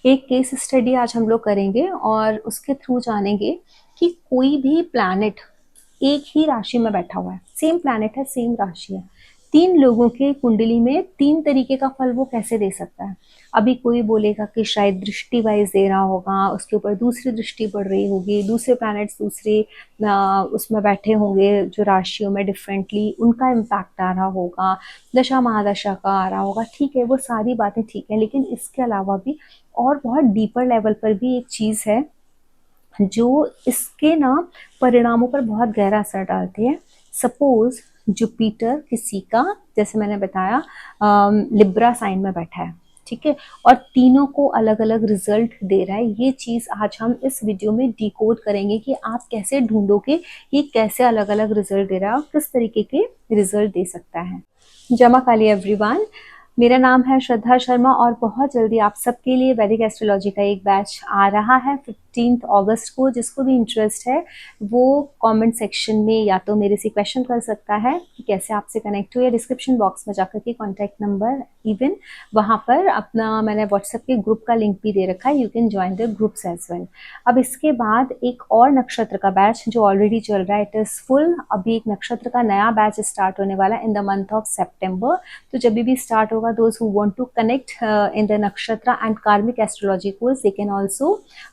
एक case study आज हम लोग करेंगे और उसके थ्रू जानेंगे कि कोई भी प्लैनेट एक ही राशि में बैठा हुआ है, सेम प्लैनेट है, सेम राशि है, तीन लोगों के कुंडली में तीन तरीके का फल वो कैसे दे सकता है। अभी कोई बोलेगा कि शायद दृष्टि वाइज दे रहा होगा, उसके ऊपर दूसरी दृष्टि पड़ रही होगी, दूसरे प्लैनेट्स दूसरे उसमें बैठे होंगे जो राशियों में डिफरेंटली, उनका इम्पैक्ट आ रहा होगा, दशा महादशा का आ रहा होगा। ठीक है, वो सारी बातें ठीक है, लेकिन इसके अलावा भी और बहुत डीपर लेवल पर भी एक चीज़ है जो इसके ना परिणामों पर बहुत गहरा असर डालती है। सपोज जुपिटर किसी का, जैसे मैंने बताया, लिब्रा साइन में बैठा है, ठीक है, और तीनों को अलग अलग रिजल्ट दे रहा है। ये चीज़ आज हम इस वीडियो में डिकोड करेंगे कि आप कैसे ढूंढोगे ये कैसे अलग अलग रिजल्ट दे रहा है और किस तरीके के रिजल्ट दे सकता है। जमा काली एवरीवन, मेरा नाम है श्रद्धा शर्मा और बहुत जल्दी आप सबके लिए वैदिक एस्ट्रोलॉजी का एक बैच आ रहा है 15 अगस्त को। जिसको भी इंटरेस्ट है वो कमेंट सेक्शन में या तो मेरे से क्वेश्चन कर सकता है कि कैसे आपसे कनेक्ट हो, या डिस्क्रिप्शन बॉक्स में जाकर के कॉन्टैक्ट नंबर, इवन वहाँ पर अपना मैंने व्हाट्सएप के ग्रुप का लिंक भी दे रखा है, you can join the groups as well. अब इसके बाद एक और नक्षत्र का बैच जो ऑलरेडी चल रहा है, इट इज़ फुल। अभी एक नक्षत्र का नया बैच स्टार्ट होने वाला है in the month of September. तो जब भी स्टार्ट होगा, those who want to connect in the nakshatra and karmic astrology course, they can also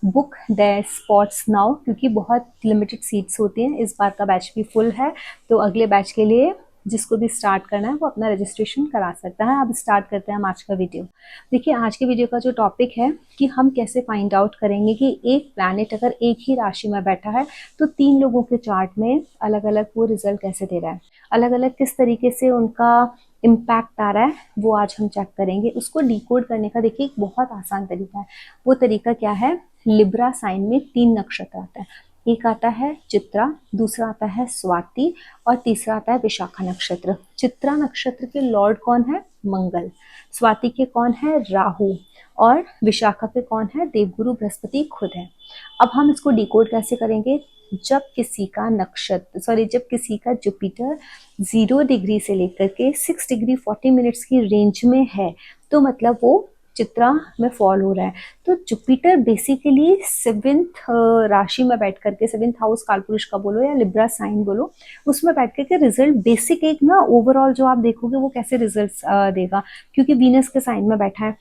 book their spots now, क्योंकि बहुत लिमिटेड सीट्स होती हैं। इस बार का बैच भी फुल है, तो अगले बैच के लिए जिसको भी स्टार्ट करना है वो अपना रजिस्ट्रेशन करा सकता है। अब स्टार्ट करते हैं हम आज का वीडियो। देखिए, आज के वीडियो का जो टॉपिक है कि हम कैसे फाइंड आउट करेंगे कि एक प्लैनेट अगर एक ही राशि में बैठा है तो तीन लोगों के चार्ट में अलग अलग वो रिजल्ट कैसे दे रहा है, अलग अलग किस तरीके से उनका इम्पैक्ट आ रहा है, वो आज हम चेक करेंगे। उसको डिकोड करने का देखिए एक बहुत आसान तरीका है। वो तरीका क्या है? लिब्रा साइन में तीन नक्षत्र आता है। एक आता है चित्रा, दूसरा आता है स्वाति और तीसरा आता है विशाखा नक्षत्र। चित्रा नक्षत्र के लॉर्ड कौन है? मंगल। स्वाति के कौन है? राहु। और विशाखा के कौन है? देवगुरु बृहस्पति खुद है। अब हम इसको डिकोड कैसे करेंगे? जब किसी का जुपिटर 0 डिग्री से लेकर के 6 डिग्री 40 मिनट्स की रेंज में है, तो मतलब वो चित्रा में फॉल हो रहा है। तो जुपिटर बेसिकली 7th राशि में बैठ करके, 7th हाउस कालपुरुष का बोलो या लिब्रा साइन बोलो, उसमें बैठ करके रिजल्ट बेसिक एक ना ओवरऑल जो आप देखोगे वो कैसे रिजल्ट्स देगा, क्योंकि वीनस के साइन में बैठा है।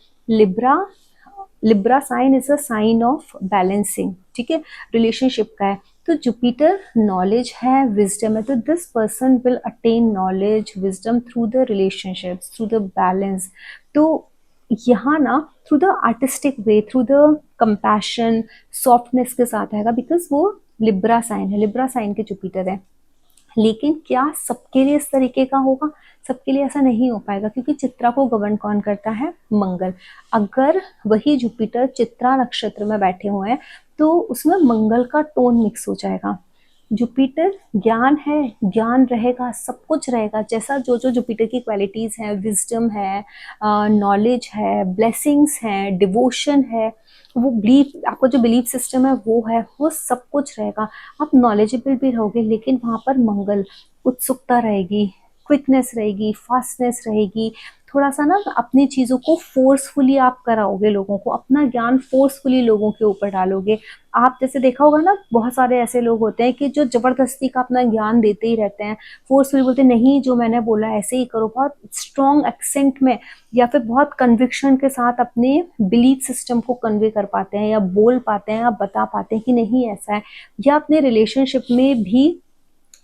Libra sign is a sign of balancing, ठीक है, रिलेशनशिप का है। तो जुपिटर नॉलेज है, विजडम है, तो this person will attain knowledge wisdom through the relationships, through the balance. तो यहाँ ना through the artistic way, through the compassion, softness के साथ आएगा, बिकॉज वो लिब्रा साइन है, लिब्रा साइन के जुपिटर है। लेकिन क्या सबके लिए इस तरीके का होगा? सबके लिए ऐसा नहीं हो पाएगा, क्योंकि चित्रा को गवर्न कौन करता है? मंगल। अगर वही जुपिटर चित्रा नक्षत्र में बैठे हुए हैं तो उसमें मंगल का टोन मिक्स हो जाएगा। जुपिटर ज्ञान है, ज्ञान रहेगा, सब कुछ रहेगा, जैसा जो जो जुपिटर की क्वालिटीज हैं, विजडम है, नॉलेज है, ब्लेसिंग्स हैं, डिवोशन है, वो बिलीफ, आपका जो बिलीफ सिस्टम है वो है, वो सब कुछ रहेगा। आप नॉलेजेबल भी रहोगे, लेकिन वहाँ पर मंगल, उत्सुकता रहेगी, क्विकनेस रहेगी, फास्टनेस रहेगी, थोड़ा सा ना अपनी चीज़ों को फोर्सफुली आप कराओगे, लोगों को अपना ज्ञान फोर्सफुली लोगों के ऊपर डालोगे। आप जैसे देखा होगा ना, बहुत सारे ऐसे लोग होते हैं कि जो जबरदस्ती का अपना ज्ञान देते ही रहते हैं, फोर्सफुली बोलते नहीं जो मैंने बोला ऐसे ही करो, बहुत स्ट्रॉन्ग एक्सेंट में या फिर बहुत कन्विक्शन के साथ अपने बिलीफ सिस्टम को कन्वे कर पाते हैं या बोल पाते हैं या बता पाते हैं कि नहीं ऐसा है। या अपने रिलेशनशिप में भी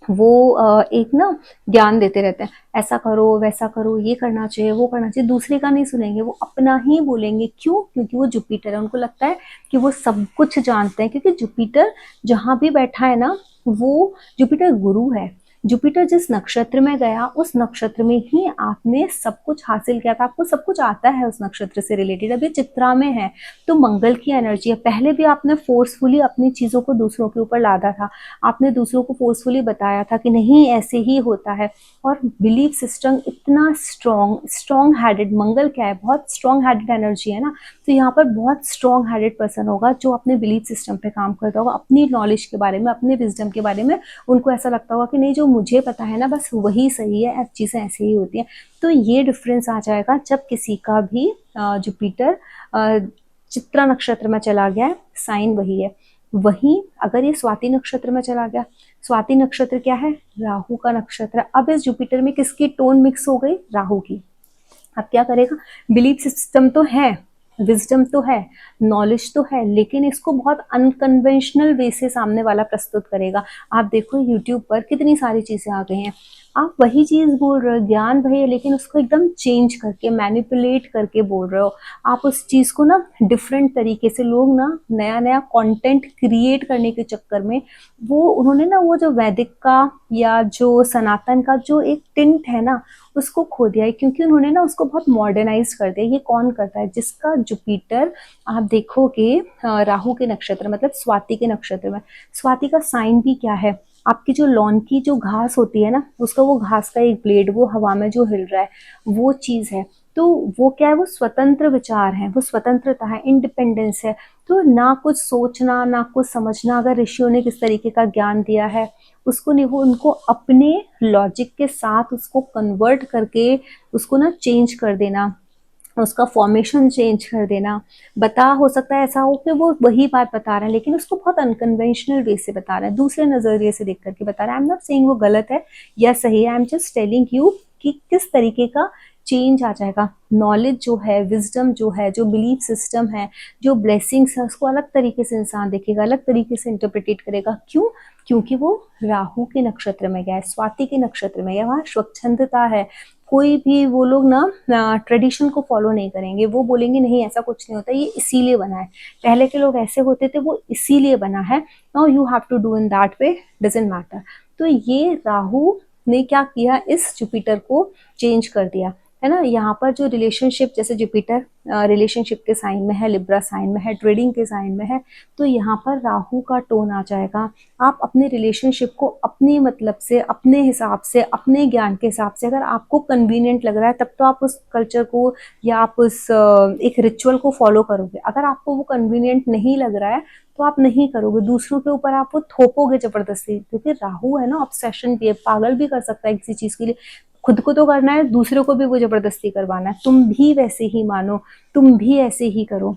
वो एक ना ज्ञान देते रहते हैं, ऐसा करो, वैसा करो, ये करना चाहिए, वो करना चाहिए, दूसरे का नहीं सुनेंगे, वो अपना ही बोलेंगे। क्यों? क्योंकि वो जुपिटर है, उनको लगता है कि वो सब कुछ जानते हैं, क्योंकि जुपिटर जहां भी बैठा है ना, वो जुपिटर गुरु है। जुपिटर जिस नक्षत्र में गया उस नक्षत्र में ही आपने सब कुछ हासिल किया था, आपको सब कुछ आता है उस नक्षत्र से रिलेटेड। अभी चित्रा में है तो मंगल की एनर्जी है। पहले भी आपने फोर्सफुली अपनी चीजों को दूसरों के ऊपर लादा था, आपने दूसरों को फोर्सफुली बताया था कि नहीं ऐसे ही होता है, और बिलीफ सिस्टम इतना स्ट्रॉन्ग हैडेड, मंगल क्या है? बहुत स्ट्रॉन्ग हैडेड एनर्जी है ना। तो यहाँ पर बहुत स्ट्रॉन्ग हैडेड पर्सन होगा जो अपने बिलीफ सिस्टम पे काम करता होगा, अपनी नॉलेज के बारे में, अपने विजडम के बारे में उनको ऐसा लगता होगा कि नहीं जो मुझे पता है ना बस वही सही है, चीज़ें ऐसे ही होती हैं। तो ये डिफरेंस आ जाएगा जब किसी का भी जुपिटर चित्रा नक्षत्र में चला गया है, साइन वही है। वहीं अगर ये स्वाति नक्षत्र में चला गया, स्वाति नक्षत्र क्या है, राहु का नक्षत्र। अब इस जुपिटर में किसकी टोन मिक्स हो गई, राहु की। अब क्या करेगा, बिलीफ सिस्टम तो है, विजडम तो है, नॉलेज तो है, लेकिन इसको बहुत अनकन्वेंशनल वे से सामने वाला प्रस्तुत करेगा। आप देखो यूट्यूब पर कितनी सारी चीजें आ गई हैं, आप वही चीज बोल रहे हो, ज्ञान वही है, लेकिन उसको एकदम चेंज करके, मैनिपुलेट करके बोल रहे हो आप उस चीज को ना, डिफरेंट तरीके से। लोग ना नया नया कंटेंट क्रिएट करने के चक्कर में वो उन्होंने ना वो जो वैदिक का या जो सनातन का जो एक टिंट है ना, उसको खो दिया है, क्योंकि उन्होंने ना उसको बहुत मॉडर्नाइज कर दिया। ये कौन करता है, जिसका जुपिटर आप देखोगे राहु के नक्षत्र मतलब स्वाति के नक्षत्र में। स्वाति का साइन भी क्या है, आपकी जो लॉन की जो घास होती है ना, उसका वो घास का एक ब्लेड वो हवा में जो हिल रहा है, वो चीज है। तो वो क्या है, वो स्वतंत्र विचार है, वो स्वतंत्रता है, इंडिपेंडेंस है। तो ना कुछ सोचना ना कुछ समझना, अगर ऋषियों ने किस तरीके का ज्ञान दिया है उसको नहीं, वो उनको अपने लॉजिक के साथ उसको कन्वर्ट करके उसको ना चेंज कर देना, उसका फॉर्मेशन चेंज कर देना। हो सकता है ऐसा हो कि वो वही बात बता रहे हैं, लेकिन उसको बहुत अनकन्वेंशनल वे से बता रहे हैं, दूसरे नजरिए से देख करके बता रहे हैं। आई एम नॉट सेइंग वो गलत है या सही है, I am just telling you कि किस तरीके का चेंज आ जाएगा। नॉलेज जो है, विजडम जो है, जो बिलीफ सिस्टम है, जो ब्लेसिंग्स है, उसको अलग तरीके से इंसान देखेगा, अलग तरीके से इंटरप्रिटेट करेगा। क्यों, क्योंकि वो राहु के नक्षत्र में गया है, स्वाति के नक्षत्र में गया, वहां स्वच्छंदता है। कोई भी वो लोग ना ट्रेडिशन को फॉलो नहीं करेंगे, वो बोलेंगे नहीं ऐसा कुछ नहीं होता, ये इसीलिए बना है, पहले के लोग ऐसे होते थे, वो इसीलिए बना है, now you have to do in that way, doesn't matter. तो ये राहु ने क्या किया, इस जुपिटर को चेंज कर दिया है ना। यहाँ पर जो रिलेशनशिप, जैसे जुपिटर रिलेशनशिप के साइन में है, लिब्रा साइन में है, ट्रेडिंग के साइन में है, तो यहाँ पर राहु का टोन आ जाएगा। आप अपने रिलेशनशिप को अपने मतलब से, अपने हिसाब से, अपने ज्ञान के हिसाब से, अगर आपको कन्वीनियंट लग रहा है तब तो आप उस कल्चर को या आप उस एक रिचुअल को फॉलो करोगे। अगर आपको वो कन्वीनियंट नहीं लग रहा है तो आप नहीं करोगे, दूसरों के ऊपर आप वो थोपोगे जबरदस्ती, क्योंकि राहु है ना, ऑब्सेशन भी है, पागल भी कर सकता है किसी चीज के लिए। खुद को तो करना है, दूसरों को भी वो जबरदस्ती करवाना है, तुम भी वैसे ही मानो, तुम भी ऐसे ही करो।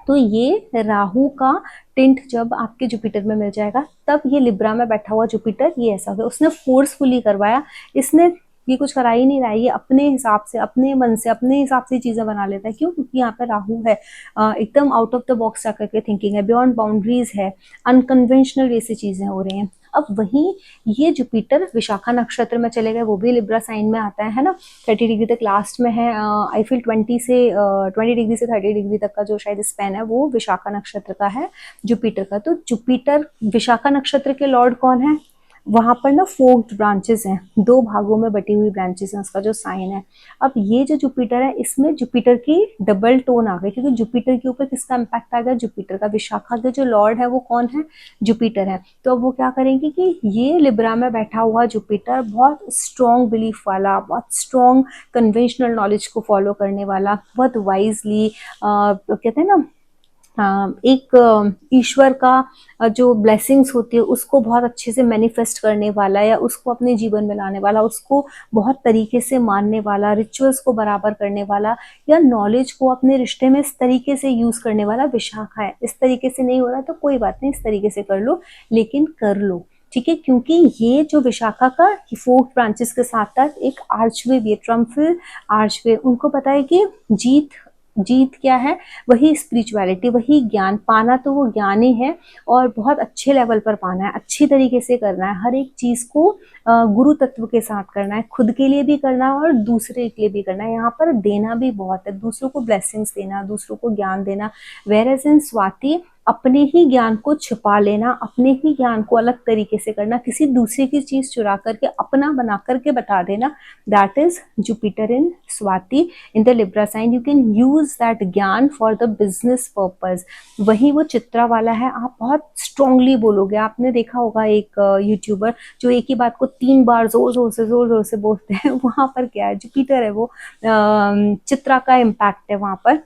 तो ये राहु का टिंट जब आपके जुपिटर में मिल जाएगा, तब ये लिब्रा में बैठा हुआ जुपिटर ये ऐसा होगा, उसने फोर्सफुली करवाया, इसने ये कुछ करा ही नहीं रहा है, ये अपने हिसाब से, अपने मन से, अपने हिसाब से चीजें बना लेता है। क्यों, क्योंकि यहाँ पे राहु है, एकदम आउट ऑफ द बॉक्स जाकर के थिंकिंग है, बियॉन्ड बाउंड्रीज है, अनकन्वेंशनल वे से चीजें हो रही हैं। अब वहीं ये जुपिटर विशाखा नक्षत्र में चले गए, वो भी लिब्रा साइन में आता है ना, 30 डिग्री तक लास्ट में है। आई फील 20 डिग्री से 30 डिग्री तक का जो शायद स्पैन है वो विशाखा नक्षत्र का है जुपिटर का। तो जुपिटर विशाखा नक्षत्र के लॉर्ड कौन है, वहां पर ना फोर्क्ड ब्रांचेस हैं, दो भागों में बटी हुई ब्रांचेस हैं, उसका जो साइन है। अब ये जो जुपिटर है, इसमें जुपिटर की डबल टोन आ गई, क्योंकि जुपिटर के ऊपर किसका इम्पैक्ट आ गया, जुपिटर का। विशाखा के जो लॉर्ड है वो कौन है, जुपिटर है। तो अब वो क्या करेंगे कि ये लिब्रा में बैठा हुआ जुपिटर बहुत स्ट्रॉन्ग बिलीफ वाला, बहुत स्ट्रॉन्ग कन्वेंशनल नॉलेज को फॉलो करने वाला, बहुत वाइजली कहते हैं ना, एक ईश्वर का जो ब्लेसिंग्स होती है उसको बहुत अच्छे से मैनिफेस्ट करने वाला, या उसको अपने जीवन में लाने वाला, उसको बहुत तरीके से मानने वाला, रिचुअल्स को बराबर करने वाला, या नॉलेज को अपने रिश्ते में इस तरीके से यूज करने वाला विशाखा है। इस तरीके से नहीं हो रहा तो कोई बात नहीं, इस तरीके से कर लो, लेकिन कर लो, ठीक है। क्योंकि ये जो विशाखा का फोर्थ ब्रांचेस के साथ साथ एक आर्चवे भी है, ट्रम्फल आर्चवे। उनको पता है कि जीत, जीत क्या है, वही स्पिरिचुअलिटी, वही ज्ञान पाना, तो वो ज्ञान ही है, और बहुत अच्छे लेवल पर पाना है, अच्छी तरीके से करना है, हर एक चीज को गुरु तत्व के साथ करना है, खुद के लिए भी करना है और दूसरे के लिए भी करना है। यहाँ पर देना भी बहुत है, दूसरों को ब्लेसिंग्स देना, दूसरों को ज्ञान देना। वेयरएज इन स्वाति अपने ही ज्ञान को छुपा लेना, अपने ही ज्ञान को अलग तरीके से करना, किसी दूसरे की चीज चुरा करके अपना बना करके बता देना, that is Jupiter in Swati in the Libra sign. You can use that ज्ञान फॉर द बिजनेस पर्पज। वही वो चित्रा वाला है, आप बहुत स्ट्रांगली बोलोगे। आपने देखा होगा एक यूट्यूबर जो एक ही बात को 3 बार जोर जोर से बोलते हैं, वहां पर क्या है, जुपिटर है वो, चित्रा का इम्पैक्ट है वहां पर।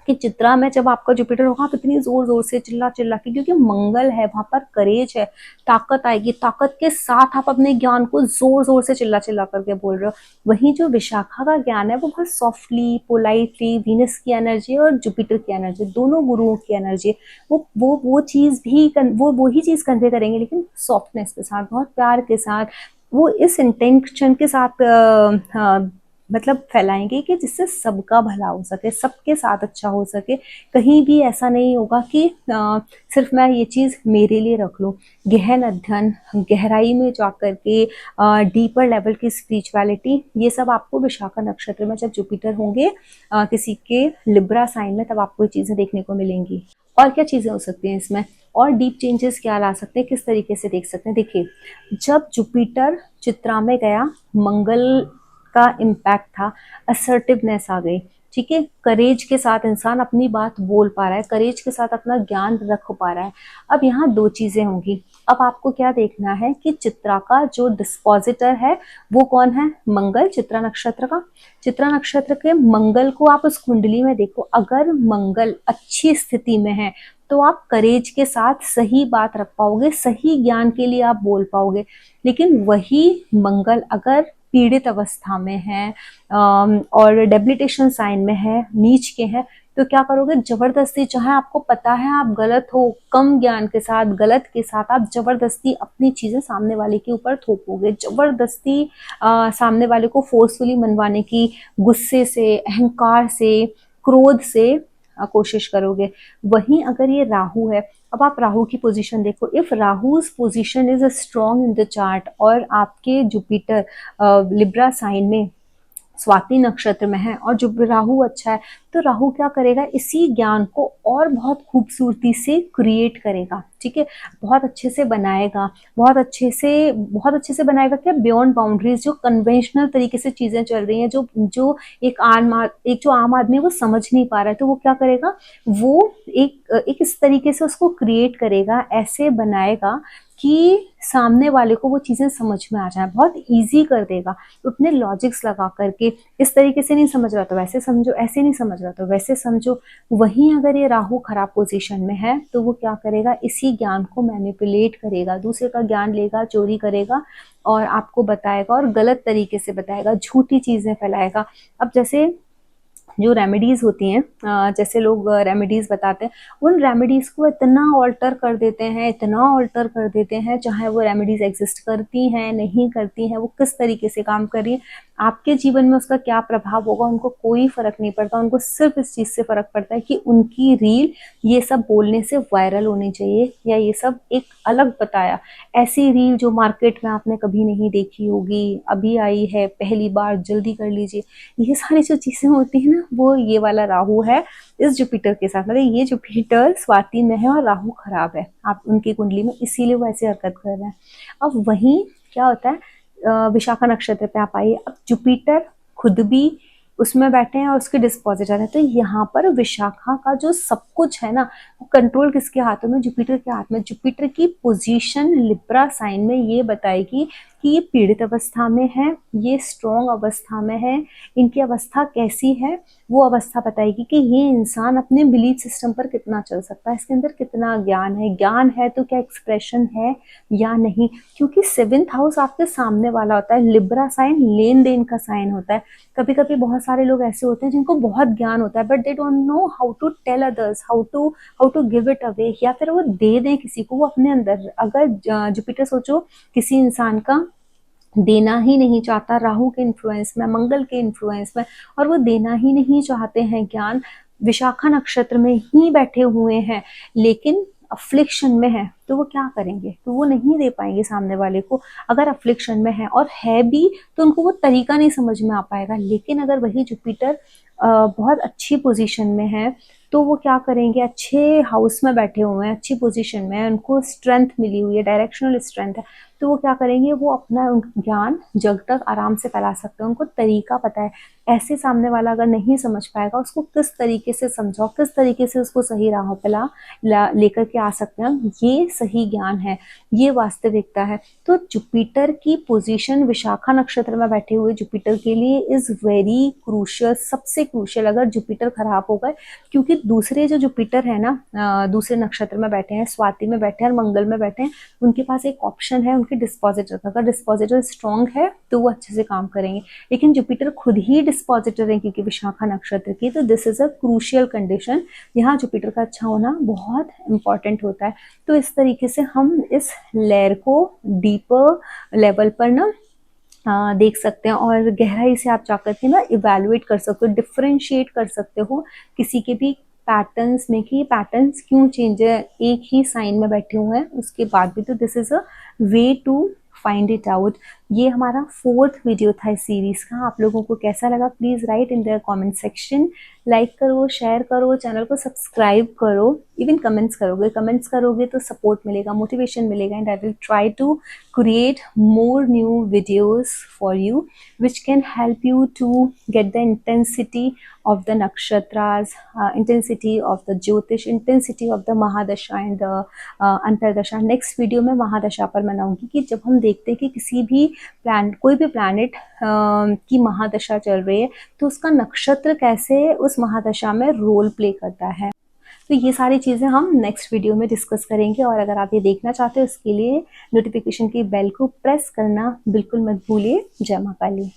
कि चित्रा में जब आपका जुपिटर होगा आप इतनी जोर जोर से चिल्ला चिल्ला के, क्योंकि मंगल है वहां पर, करेज है, ताकत आएगी, ताकत के साथ आप अपने ज्ञान को जोर जोर से चिल्ला चिल्ला करके बोल रहे हो। वहीं जो विशाखा का ज्ञान है वो बहुत सॉफ्टली पोलाइटली, वीनस की एनर्जी और जुपिटर की एनर्जी, दोनों गुरुओं की एनर्जी, वो चीज भी वो वही चीज कन्वे करेंगे, लेकिन सॉफ्टनेस के साथ, बहुत प्यार के साथ, वो इस इंटेंशन के साथ मतलब फैलाएंगे कि जिससे सबका भला हो सके, सबके साथ अच्छा हो सके। कहीं भी ऐसा नहीं होगा कि सिर्फ मैं ये चीज मेरे लिए रख लूं। गहन अध्ययन, गहराई में जाकर के डीपर लेवल की स्पिरिचुअलिटी, ये सब आपको विशाखा नक्षत्र में जब जुपिटर होंगे किसी के लिब्रा साइन में, तब आपको ये चीजें देखने को मिलेंगी। और क्या चीजें हो सकती हैं इसमें, और डीप चेंजेस क्या ला सकते हैं, किस तरीके से देख सकते हैं। देखिए, जब जुपिटर चित्रा में गया, मंगल का इम्पैक्ट था, असर्टिवनेस आ गई, ठीक है, करेज के साथ इंसान अपनी बात बोल पा रहा है, करेज के साथ अपना ज्ञान रख पा रहा है। अब यहाँ दो चीजें होंगी। अब आपको क्या देखना है कि चित्रा का जो डिस्पोजिटर है वो कौन है, मंगल, चित्रा नक्षत्र का। चित्रा नक्षत्र के मंगल को आप उस कुंडली में देखो, अगर मंगल अच्छी स्थिति में है तो आप करेज के साथ सही बात रख पाओगे, सही ज्ञान के लिए आप बोल पाओगे। लेकिन वही मंगल अगर पीड़ित अवस्था में है और डेबिलिटेशन साइन में है, नीच के हैं, तो क्या करोगे, जबरदस्ती, चाहे आपको पता है आप गलत हो, कम ज्ञान के साथ, गलत के साथ, आप जबरदस्ती अपनी चीजें सामने वाले के ऊपर थोपोगे, जबरदस्ती सामने वाले को फोर्सफुली मनवाने की, गुस्से से, अहंकार से, क्रोध से कोशिश करोगे। वहीं अगर ये राहु है, अब आप राहु की पोजीशन देखो, if Rahu's position is strong in the chart और आपके जुपिटर लिब्रा साइन में स्वाति नक्षत्र में है और जो राहु अच्छा है, तो राहु क्या करेगा, इसी ज्ञान को और बहुत खूबसूरती से क्रिएट करेगा, ठीक है, बहुत अच्छे से बनाएगा, बहुत अच्छे से बनाएगा। क्या, बियॉन्ड बाउंड्रीज, जो कन्वेंशनल तरीके से चीजें चल रही हैं, जो एक जो आम आदमी वो समझ नहीं पा रहा है, तो वो क्या करेगा, वो एक इस तरीके से उसको क्रिएट करेगा, ऐसे बनाएगा कि सामने वाले को वो चीजें समझ में आ जाए, बहुत इजी कर देगा। अपने लॉजिक्स लगा करके, इस तरीके से नहीं समझ रहा तो वैसे समझो, ऐसे नहीं समझ रहा तो वैसे समझो। वहीं अगर ये राहु खराब पोजीशन में है तो वो क्या करेगा, इसी ज्ञान को मैनिपुलेट करेगा, दूसरे का ज्ञान लेगा, चोरी करेगा और आपको बताएगा और गलत तरीके से बताएगा, झूठी चीजें फैलाएगा। अब जैसे जो रेमेडीज होती हैं, जैसे लोग रेमेडीज बताते हैं, उन रेमेडीज को इतना ऑल्टर कर देते हैं, इतना ऑल्टर कर देते हैं, चाहे वो रेमेडीज एग्जिस्ट करती हैं नहीं करती हैं, वो किस तरीके से काम कर रही है, आपके जीवन में उसका क्या प्रभाव होगा, उनको कोई फर्क नहीं पड़ता। उनको सिर्फ इस चीज से फर्क पड़ता है कि उनकी रील ये सब बोलने से वायरल होनी चाहिए, या ये सब एक अलग बताया, ऐसी रील जो मार्केट में आपने कभी नहीं देखी होगी, अभी आई है पहली बार, जल्दी कर लीजिए। ये सारी जो चीजें होती है ना, वो ये वाला राहु है इस जुपिटर के साथ, मतलब ये जुपिटर स्वाति में है और राहु खराब है आप उनकी कुंडली में, इसीलिए वो ऐसे हरकत कर रहे हैं। अब वहीं क्या होता है, विशाखा नक्षत्र पे आप आइए, अब जुपिटर खुद भी उसमें बैठे हैं और उसके डिस्पोजिटर है, तो यहाँ पर विशाखा का जो सब कुछ है ना, वो कंट्रोल किसके हाथों में, जुपिटर के हाथ में। जुपिटर की पोजीशन लिब्रा साइन में ये बताएगी कि ये पीड़ित अवस्था में है, ये स्ट्रॉन्ग अवस्था में है, इनकी अवस्था कैसी है, वो अवस्था बताएगी कि ये इंसान अपने बिलीफ सिस्टम पर कितना चल सकता है, इसके अंदर कितना ज्ञान है तो क्या एक्सप्रेशन है या नहीं। क्योंकि 7th हाउस आपके सामने वाला होता है, लिब्रा साइन लेन देन का साइन होता है। कभी कभी बहुत सारे लोग ऐसे होते हैं जिनको बहुत ज्ञान होता है, but they don't know how to tell others, how to give it away, या फिर वो दे दें किसी को, वो अपने अंदर, अगर जुपिटर सोचो किसी इंसान का देना ही नहीं चाहता, राहु के इन्फ्लुएंस में, मंगल के इन्फ्लुएंस में, और वो देना ही नहीं चाहते हैं ज्ञान, विशाखा नक्षत्र में ही बैठे हुए हैं, लेकिन अफ्लिक्शन में है, तो वो क्या करेंगे, तो वो नहीं दे पाएंगे सामने वाले को। अगर अफ्लिक्शन में है और है भी तो उनको वो तरीका नहीं समझ में आ पाएगा। लेकिन अगर वही जुपिटर बहुत अच्छी पोजीशन में है तो वो क्या करेंगे, अच्छे हाउस में बैठे हुए हैं, अच्छी पोजीशन में है, उनको स्ट्रेंथ मिली हुई है, डायरेक्शनल स्ट्रेंथ है, तो वो क्या करेंगे, वो अपना ज्ञान जग तक आराम से फैला सकते हैं, उनको तरीका पता है। ऐसे सामने वाला अगर नहीं समझ पाएगा, उसको किस तरीके से समझाओ, किस तरीके से उसको सही राहों पे लेकर के आ सकते हैं, ये सही ज्ञान है, ये वास्तविकता है। तो जुपिटर की पोजीशन विशाखा नक्षत्र में बैठे हुए जुपिटर के लिए इज वेरी क्रूशियल, सबसे क्रूशियल। अगर जुपिटर खराब हो गए, क्योंकि दूसरे जो जुपिटर है ना, दूसरे नक्षत्र में बैठे हैं, स्वाति में बैठे हैं और मंगल में बैठे हैं, उनके पास एक ऑप्शन है उनके डिस्पोजिटर का। अगर डिस्पोजिटर स्ट्रांग है तो वो अच्छे से काम करेंगे, लेकिन जुपिटर खुद ही डिस्पोजिटर है क्योंकि विशाखा नक्षत्र की, तो this is a crucial condition. यहाँ जुपिटर का अच्छा होना बहुत इंपॉर्टेंट होता है। तो इस तरीके से हम इस लेयर को डीपर लेवल पर ना देख सकते हैं, और गहराई से आप जाकर के ना इवेलुएट कर सकते हो, डिफरेंशिएट कर सकते हो किसी के भी पैटर्न्स में कि पैटर्न्स क्यों चेंज है एक ही साइन में बैठे हुए हैं उसके बाद भी। तो this is a way to find it out. ये हमारा 4th वीडियो था इस सीरीज का। आप लोगों को कैसा लगा please write in the comment section. Like करो, शेयर करो, चैनल को सब्सक्राइब करो, इवन कमेंट्स करोगे तो सपोर्ट मिलेगा, मोटिवेशन मिलेगा, and I will try to create more new videos for you which can help you to get the intensity of the nakshatras, intensity of the jyotish, intensity of the mahadasha and the antardasha. Next video में महादशा पर बनाऊंगी कि जब हम देखते हैं कि किसी भी कोई भी प्लैनेट की महादशा चल रही है तो उसका नक्षत्र कैसे उस महादशा में रोल प्ले करता है। तो ये सारी चीज़ें हम नेक्स्ट वीडियो में डिस्कस करेंगे, और अगर आप ये देखना चाहते हो इसके लिए नोटिफिकेशन की बेल को प्रेस करना बिल्कुल मत भूलिए। जय मां काली।